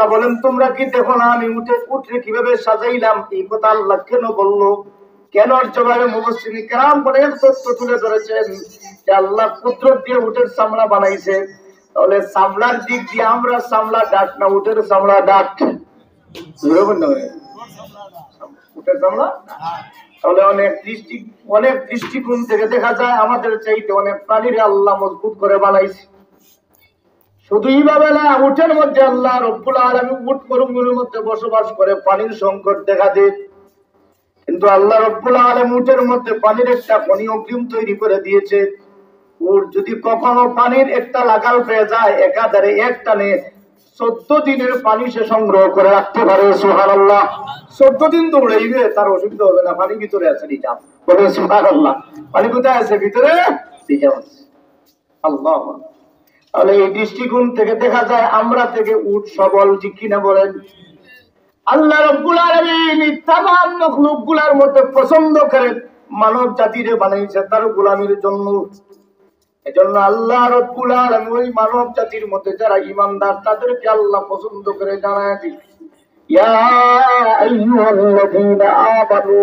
আল্লাহ বলেন তোমরা কি দেখো না আমি উটরে কিভাবে সাজাইলাম? এই কথা আল্লাহ কেন বললো? কেন জবাবে মুফাসসিরিন কেরাম করে তথ্য তুলে ধরেছেন যে আল্লাহ কুদরত দিয়ে উটের চামড়া বানাইছে। তাহলে চামড়ার দিক দিয়ে আমরা চামড়া ডাক না উটের চামড়া ডাক? উটের চামড়া। তাহলে অনেক দৃষ্টিকোণ থেকে দেখা যায় আমাদের চাইতে অনেক প্রাণীর আল্লাহ মজবুত করে বানাইছে। শুধু এইভাবে না, উটের মধ্যে আল্লাহ রব্বুল আলামিন উট মরুভূমির মধ্যে বসবাস করে, পানির সংকট দেখা দেয়, কিন্তু আল্লাহ রব্বুল আলামিন উটের মধ্যে পানির একটা খনি অগ্রিম তৈরি করে দিয়েছে। উট যদি কখনো পানির একটা লাগাল পেয়ে যায় একাধারে এক টানে 14 দিনের পানি সে সংগ্রহ করে রাখতে পারে। সুবহানাল্লাহ। 14 দিন দৌড়াইবে, তার অসুবিধা হবে না। পানি ভিতরে আছে রিজার্ভ। বলে সুবহানাল্লাহ। পানি কোথায় আছে? ভিতরে রিজার্ভ আছে। আল্লাহ। তাহলে এই দৃষ্টিকোণ থেকে দেখা যায় আমরা থেকে উট সবল, ঠিক কিনা বলেন? আল্লাহ রাব্বুল আলামিন তামাম মাখলুকগুলোর মধ্যে পছন্দ করে মানব জাতিরে বানাইছে তার গোলামির জন্য। এজন্য আল্লাহ রাব্বুল আলামিন ওই মানব জাতির মধ্যে যারা ঈমানদার তাদেরকে আল্লাহ পছন্দ করে জানায় দিই, ইয়া আইয়ুহাল্লাযীনা আমানু,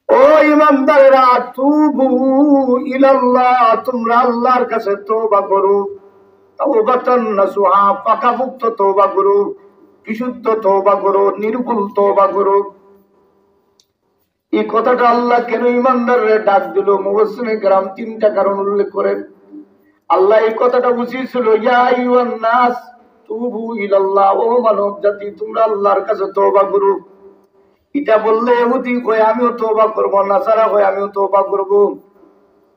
ও ঈমানদারেরা, তুবু ইলাল্লাহ, তোমরা আল্লাহর কাছে তওবা করো। তাওবাতান নাসুহা, পাকাপোক্ত তওবা করো, বিশুদ্ধ তওবা করো, নির্ভুল তওবা করো। এই কথাটা আল্লাহ কেন ঈমানদাররে ডাক দিল? মুফাসসিরিন কেরাম 3টা কারণ উল্লেখ করেন। আল্লাহ এই কথাটা বুঝিয়েছিল, ইয়া আইয়ুহান নাস তুবু ইলাল্লাহ, ও মানব জাতি তোমরা আল্লাহর কাছে তওবা করো। এটা বললে ইহুদি কয় আমিও তওবা করব, নাসারা কয় আমিও তওবা করব,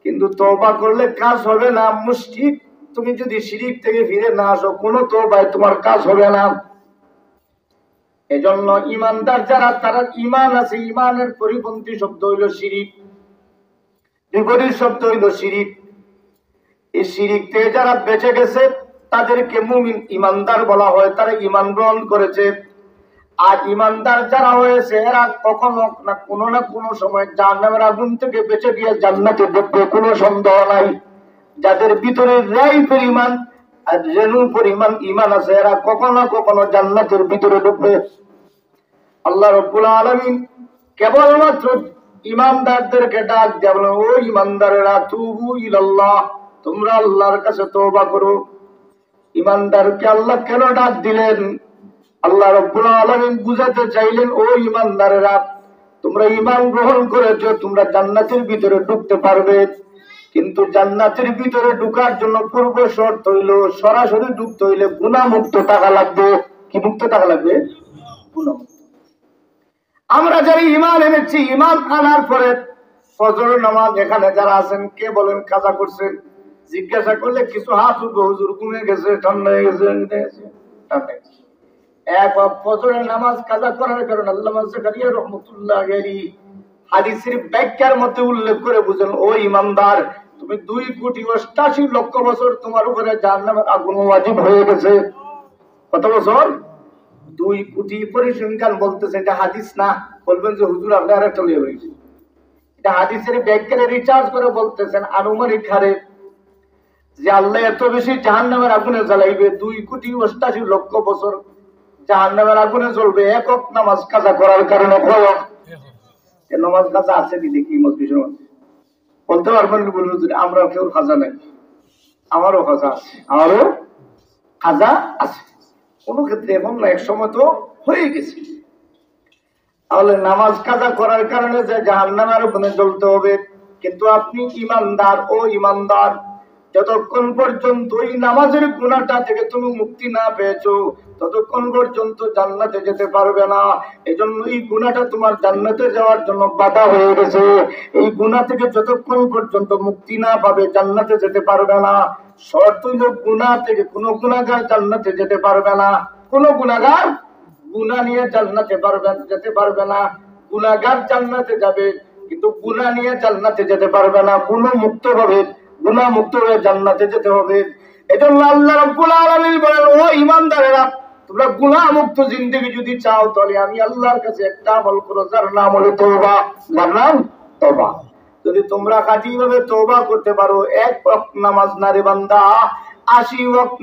কিন্তু তওবা করলে কাজ হবে না। মুশরিক, তুমি যদি শিরিক থেকে ফিরে না আসো কোনো তওবায় তোমার কাজ হবে না। এজন্য ঈমানদার যারা তারা ঈমান আছে, ঈমানের পরিপন্থী শব্দ হইল শিরিক, বিপরীত শব্দ হইল শিরিক। এই শিরিক থেকে যারা বেঁচে গেছে তাদেরকে মুমিন ঈমানদার বলা হয়, তারা ঈমান গ্রহণ করেছে। আর ঈমানদার যারা হয়েছে এরা কখনো না কোনো সময় জাহান্নামের আগুন থেকে বেঁচে গিয়ে জান্নাতে ঢুকবে, কোনো সন্দেহ নাই। যাদের ভিতরে রাই পরিমাণ আর রেণু পরিমাণ ঈমান আছে এরা কখনো জান্নাতের ভিতরে ঢুকবে। আল্লাহ রাব্বুল আলামিন কেবলমাত্র ঈমানদারদেরকে ডাক দিয়ে বলেন, ও ঈমানদারেরা, তুবু ইলাল্লাহ, তোমরা আল্লাহর কাছে তওবা করো। ঈমানদারকে আল্লাহ কেন ডাক দিলেন? আল্লাহ রাব্বুল আলামিন বুঝাতে চাইলেন, ও ঈমানদারেরা, তোমরা ঈমান গ্রহণ করেছো, তোমরা জান্নাতের ভিতরে ঢুকতে পারবে, কিন্তু জান্নাতের ভিতরে ঢোকার জন্য পূর্ব শর্ত হইল সরাসরি ঢুকতে হইলে গুনাহমুক্ত থাকা লাগবে। কি মুক্ত থাকা লাগবে? গুনাহমুক্ত। আমরা যারা ঈমান এনেছি, ঈমান আনার পরে ফজরের নামাজ এখানে যারা আছেন কে বলেন কাজা করছেন? জিজ্ঞাসা করলে কিছু হাত উঠবে, হুজুর ঘুমে গেছে, ঠান্ডা হয়ে গেছে, এক ফজরের নামাজ কাজা করার কারণে আল্লামা যাকারিয়া রাহমাতুল্লাহ আলাইহি হাদিসের ব্যাখ্যার মধ্যে উল্লেখ করে বুঝেন, ও ঈমানদার, তুমি 2,88,00,000 বছর তোমার উপরে জাহান্নামের আগুন ওয়াজিব হয়ে গেছে। কত বছর? 2 কোটি পরিসংখ্যান বলতেছে। এটা হাদিস না। বলবেন যে হুজুর আপনি আরেকটা লিয়ে বলেছেন। এটা হাদিসের ব্যাখ্যারে রিচার্জ করে বলতেছেন আনুমানিক হারে যে আল্লাহ এত বেশি জাহান্নামের আগুনে জ্বালাইবে, 2,88,00,000 বছর জাহান্নামের আগুনে জ্বলবে একক নামাজ কাজা করার কারণে। কয়ক নামাজ কাজা আছে কি দেখি মসজিদের মধ্যে? বলতে পারবেন? বলবো আমরা কেউ খাজা নাই। আমারও খাজা আছে, আমারও খাজা আছে। কোন ক্ষেত্রে এখন না, এক সময় তো হয়ে গেছে। তাহলে নামাজ কাজা করার কারণে যে জাহান্নামের আগুনে জ্বলতে হবে, কিন্তু আপনি ঈমানদার, ও ঈমানদার, যতক্ষণ পর্যন্ত এই নামাজের গুনাহটা থেকে তুমি মুক্তি না পেয়েছো ততক্ষণ পর্যন্ত জান্নাতে যেতে পারবে না। এজন্য এই গুনাহটা তোমার জান্নাতে যাওয়ার জন্য বাধা হয়ে গেছে। এই গুনাহ থেকে যতক্ষণ পর্যন্ত মুক্তি না পাবে জান্নাতে যেতে পারবে না। শর্ত হইল গুনাহ থেকে কোনো গুনাহগার জান্নাতে যেতে পারবে না। কোনো গুনাহগার গুনাহ নিয়ে জান্নাতে যেতে পারবে না। গুনাহগার জান্নাতে যাবে কিন্তু গুনাহ নিয়ে জান্নাতে যেতে পারবে না। গুনাহমুক্ত হবে, গুনাহমুক্ত হয়ে জান্নাতে যেতে হবে। এজন্য আল্লাহ রাব্বুল আলামিন বলেন, ও ঈমানদারেরা, তোমরা গুনাহমুক্ত জিন্দেগি যদি চাও তাহলে আমি আল্লাহর কাছে একটা আমল করো, যার নাম হলো তওবা। যার নাম তওবা। যদি তোমরা খাঁটিভাবে তওবা করতে পারো, 1 ওয়াক্ত নামাজ না রে বান্দা, 80 ওয়াক্ত